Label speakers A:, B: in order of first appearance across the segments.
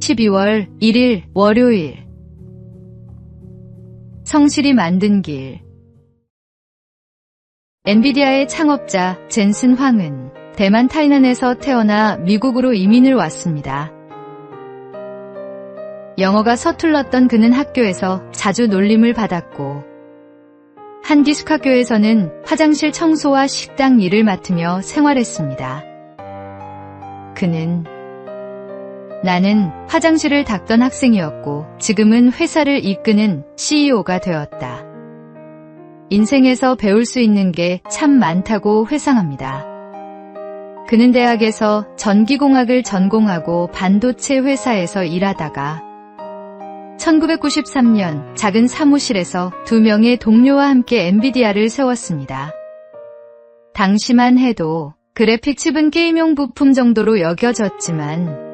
A: 12월 1일 월요일. 성실히 만든 길. 엔비디아의 창업자 젠슨 황은 대만 타이난에서 태어나 미국으로 이민을 왔습니다. 영어가 서툴렀던 그는 학교에서 자주 놀림을 받았고 한 기숙학교에서는 화장실 청소와 식당 일을 맡으며 생활했습니다. 그는 나는 화장실을 닦던 학생이었고 지금은 회사를 이끄는 CEO가 되었다. 인생에서 배울 수 있는 게 참 많다고 회상합니다. 그는 대학에서 전기공학을 전공하고 반도체 회사에서 일하다가 1993년 작은 사무실에서 2명의 동료와 함께 엔비디아를 세웠습니다. 당시만 해도 그래픽 칩은 게임용 부품 정도로 여겨졌지만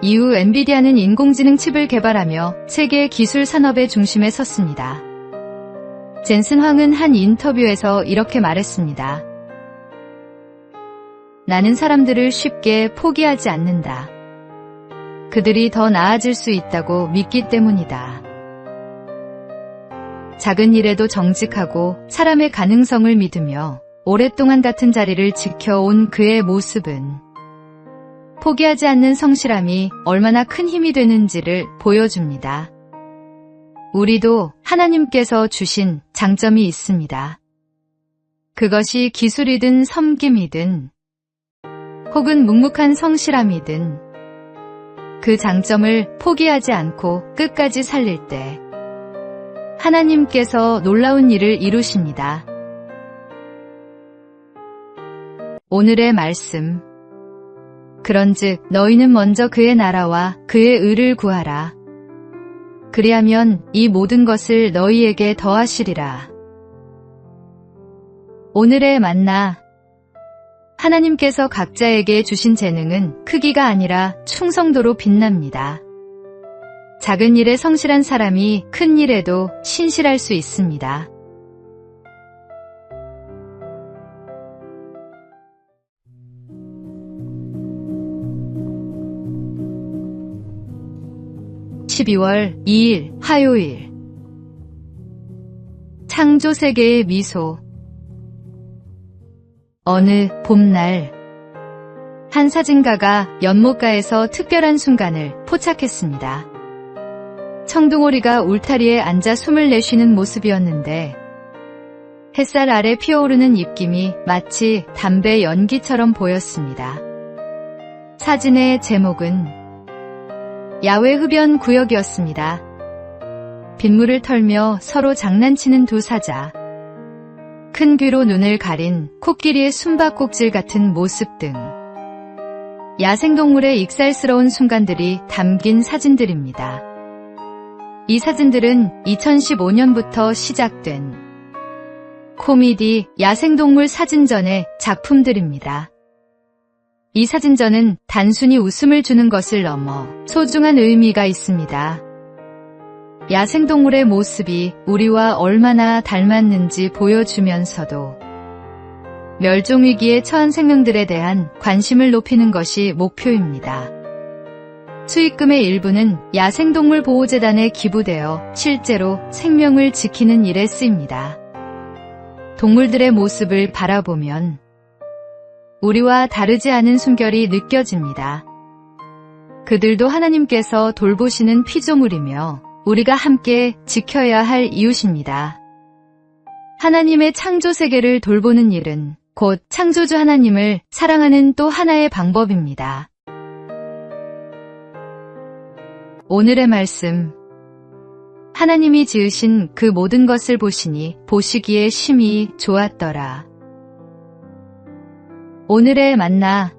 A: 이후 엔비디아는 인공지능 칩을 개발하며 세계 기술 산업의 중심에 섰습니다. 젠슨 황은 한 인터뷰에서 이렇게 말했습니다. 나는 사람들을 쉽게 포기하지 않는다. 그들이 더 나아질 수 있다고 믿기 때문이다. 작은 일에도 정직하고 사람의 가능성을 믿으며 오랫동안 같은 자리를 지켜온 그의 모습은 포기하지 않는 성실함이 얼마나 큰 힘이 되는지를 보여줍니다. 우리도 하나님께서 주신 장점이 있습니다. 그것이 기술이든 섬김이든 혹은 묵묵한 성실함이든 그 장점을 포기하지 않고 끝까지 살릴 때 하나님께서 놀라운 일을 이루십니다. 오늘의 말씀. 그런즉 너희는 먼저 그의 나라와 그의 의를 구하라. 그리하면 이 모든 것을 너희에게 더하시리라. 오늘의 만나. 하나님께서 각자에게 주신 재능은 크기가 아니라 충성도로 빛납니다. 작은 일에 성실한 사람이 큰 일에도 신실할 수 있습니다. (12월 2일) 화요일. 창조 세계의 미소. 어느 봄날 한 사진가가 연못가에서 특별한 순간을 포착했습니다. 청둥오리가 울타리에 앉아 숨을 내쉬는 모습이었는데 햇살 아래 피어오르는 입김이 마치 담배 연기처럼 보였습니다. 사진의 제목은 야외 흡연 구역이었습니다. 빗물을 털며 서로 장난치는 두 사자, 큰 귀로 눈을 가린 코끼리의 숨바꼭질 같은 모습 등 야생동물의 익살스러운 순간들이 담긴 사진들입니다. 이 사진들은 2015년부터 시작된 코미디 야생동물 사진전의 작품들입니다. 이 사진전은 단순히 웃음을 주는 것을 넘어 소중한 의미가 있습니다. 야생동물의 모습이 우리와 얼마나 닮았는지 보여주면서도 멸종위기에 처한 생명들에 대한 관심을 높이는 것이 목표입니다. 수익금의 일부는 야생동물 보호재단에 기부되어 실제로 생명을 지키는 일에 쓰입니다. 동물들의 모습을 바라보면 우리와 다르지 않은 숨결이 느껴집니다. 그들도 하나님께서 돌보시는 피조물이며 우리가 함께 지켜야 할 이웃입니다. 하나님의 창조 세계를 돌보는 일은 곧 창조주 하나님을 사랑하는 또 하나의 방법입니다. 오늘의 말씀. 하나님이 지으신 그 모든 것을 보시니 보시기에 심히 좋았더라. 오늘의 만나.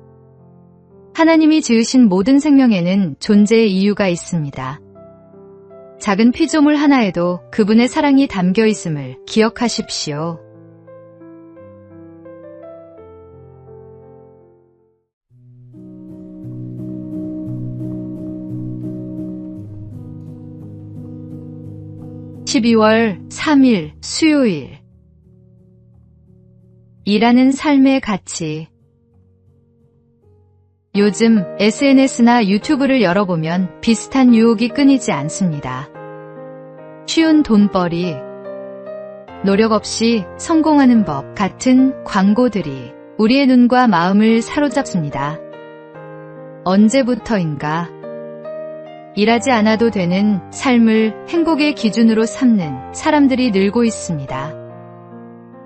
A: 하나님이 지으신 모든 생명에는 존재의 이유가 있습니다. 작은 피조물 하나에도 그분의 사랑이 담겨 있음을 기억하십시오. (12월 3일) 수요일. 일하는 삶의 가치. 요즘 SNS나 유튜브를 열어보면 비슷한 유혹이 끊이지 않습니다. 쉬운 돈벌이, 노력 없이 성공하는 법 같은 광고들이 우리의 눈과 마음을 사로잡습니다. 언제부터인가 일하지 않아도 되는 삶을 행복의 기준으로 삼는 사람들이 늘고 있습니다.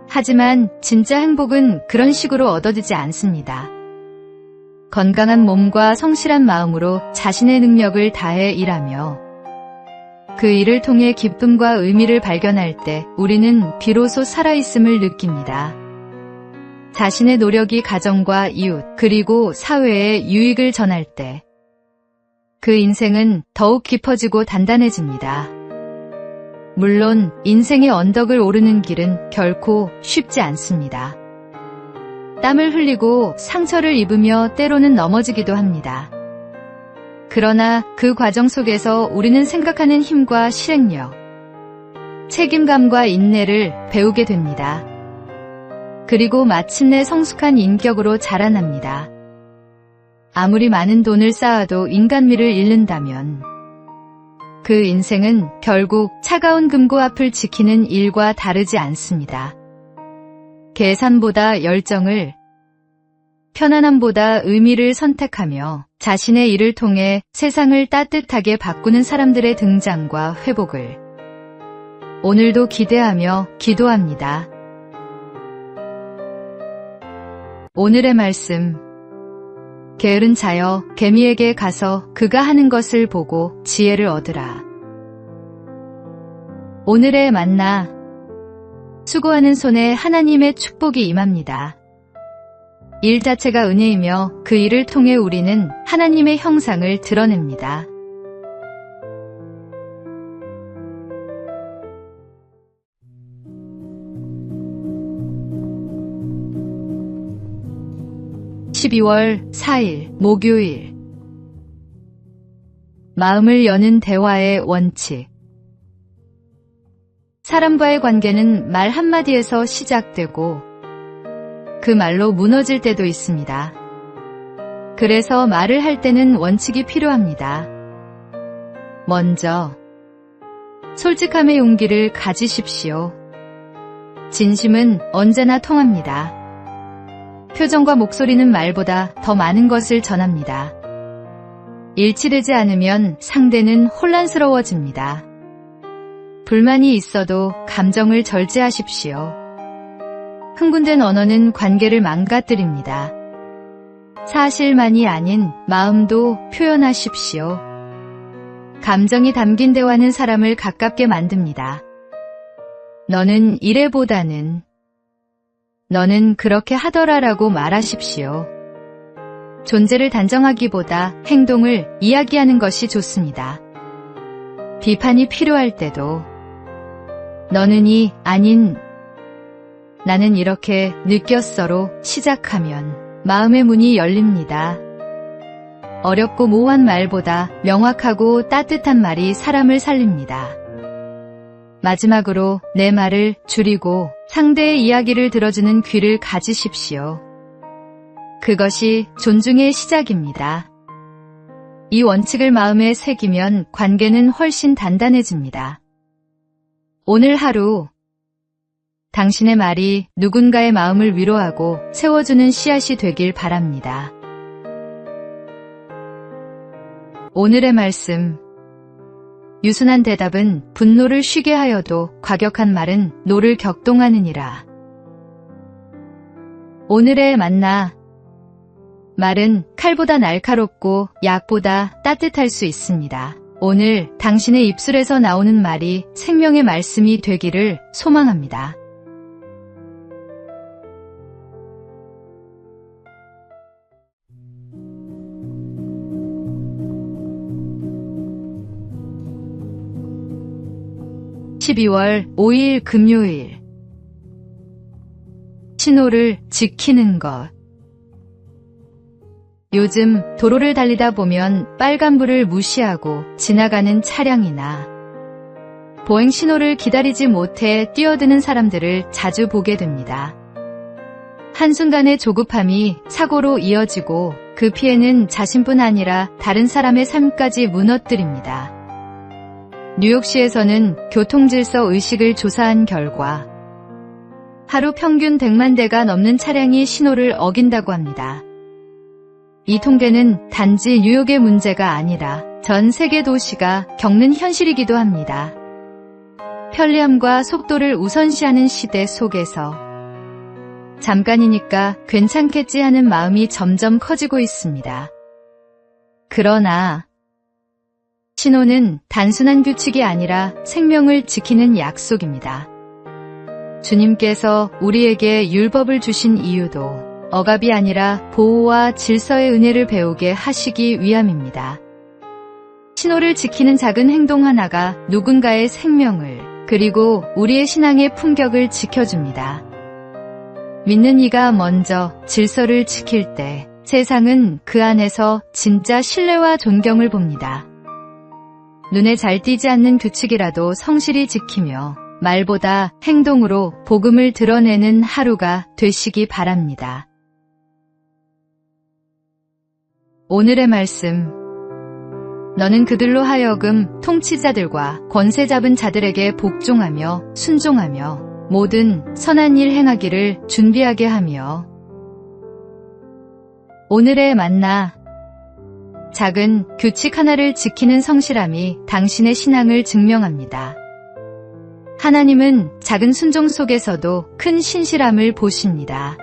A: 하지만 진짜 행복은 그런 식으로 얻어지지 않습니다. 건강한 몸과 성실한 마음으로 자신의 능력을 다해 일하며 그 일을 통해 기쁨과 의미를 발견할 때 우리는 비로소 살아있음을 느낍니다. 자신의 노력이 가정과 이웃 그리고 사회에 유익을 전할 때 그 인생은 더욱 깊어지고 단단해집니다. 물론 인생의 언덕을 오르는 길은 결코 쉽지 않습니다. 땀을 흘리고 상처를 입으며 때로는 넘어지기도 합니다. 그러나 그 과정 속에서 우리는 생각하는 힘과 실행력, 책임감과 인내를 배우게 됩니다. 그리고 마침내 성숙한 인격으로 자라납니다. 아무리 많은 돈을 쌓아도 인간미를 잃는다면 그 인생은 결국 차가운 금고 앞을 지키는 일과 다르지 않습니다. 계산보다 열정을, 편안함보다 의미를 선택하며 자신의 일을 통해 세상을 따뜻하게 바꾸는 사람들의 등장과 회복을 오늘도 기대하며 기도합니다. 오늘의 말씀. 게으른 자여 개미에게 가서 그가 하는 것을 보고 지혜를 얻으라. 오늘의 만나. 수고하는 손에 하나님의 축복이 임합니다. 일 자체가 은혜이며 그 일을 통해 우리는 하나님의 형상을 드러냅니다. (12월 4일) 목요일. 마음을 여는 대화의 원칙. 사람과의 관계는 말 한마디에서 시작되고 그 말로 무너질 때도 있습니다. 그래서 말을 할 때는 원칙이 필요합니다. 먼저, 솔직함의 용기를 가지십시오. 진심은 언제나 통합니다. 표정과 목소리는 말보다 더 많은 것을 전합니다. 일치되지 않으면 상대는 혼란스러워집니다. 불만이 있어도 감정을 절제하십시오. 흥분된 언어는 관계를 망가뜨립니다. 사실만이 아닌 마음도 표현하십시오. 감정이 담긴 대화는 사람을 가깝게 만듭니다. 너는 이래보다는 너는 그렇게 하더라라고 말하십시오. 존재를 단정하기보다 행동을 이야기하는 것이 좋습니다. 비판이 필요할 때도 너는이 아닌 나는 이렇게 느꼈어로 시작하면 마음의 문이 열립니다. 어렵고 모호한 말보다 명확하고 따뜻한 말이 사람을 살립니다. 마지막으로 내 말을 줄이고 상대의 이야기를 들어주는 귀를 가지십시오. 그것이 존중의 시작입니다. 이 원칙을 마음에 새기면 관계는 훨씬 단단해집니다. 오늘 하루, 당신의 말이 누군가의 마음을 위로하고 세워주는 씨앗이 되길 바랍니다. 오늘의 말씀. 유순한 대답은 분노를 쉬게 하여도 과격한 말은 노를 격동하느니라. 오늘의 만나. 말은 칼보다 날카롭고 약보다 따뜻할 수 있습니다. 오늘 당신의 입술에서 나오는 말이 생명의 말씀이 되기를 소망합니다. (12월 5일) 금요일. 신호를 지키는 것. 요즘 도로를 달리다 보면 빨간불을 무시하고 지나가는 차량이나 보행 신호를 기다리지 못해 뛰어드는 사람들을 자주 보게 됩니다. 한순간의 조급함이 사고로 이어지고 그 피해는 자신뿐 아니라 다른 사람의 삶까지 무너뜨립니다. 뉴욕시에서는 교통질서 의식을 조사한 결과 하루 평균 100만 대가 넘는 차량이 신호를 어긴다고 합니다. 이 통계는 단지 뉴욕의 문제가 아니라 전 세계 도시가 겪는 현실이기도 합니다. 편리함과 속도를 우선시하는 시대 속에서 잠깐이니까 괜찮겠지 하는 마음이 점점 커지고 있습니다. 그러나 신호는 단순한 규칙이 아니라 생명을 지키는 약속입니다. 주님께서 우리에게 율법을 주신 이유도 억압이 아니라 보호와 질서의 은혜를 배우게 하시기 위함입니다. 신호를 지키는 작은 행동 하나가 누군가의 생명을 그리고 우리의 신앙의 품격을 지켜줍니다. 믿는 이가 먼저 질서를 지킬 때 세상은 그 안에서 진짜 신뢰와 존경을 봅니다. 눈에 잘 띄지 않는 규칙이라도 성실히 지키며 말보다 행동으로 복음을 드러내는 하루가 되시기 바랍니다. 오늘의 말씀. 너는 그들로 하여금 통치자들과 권세 잡은 자들에게 복종하며 순종하며 모든 선한 일 행하기를 준비하게 하며. 오늘의 만나. 작은 규칙 하나를 지키는 성실함이 당신의 신앙을 증명합니다. 하나님은 작은 순종 속에서도 큰 신실함을 보십니다.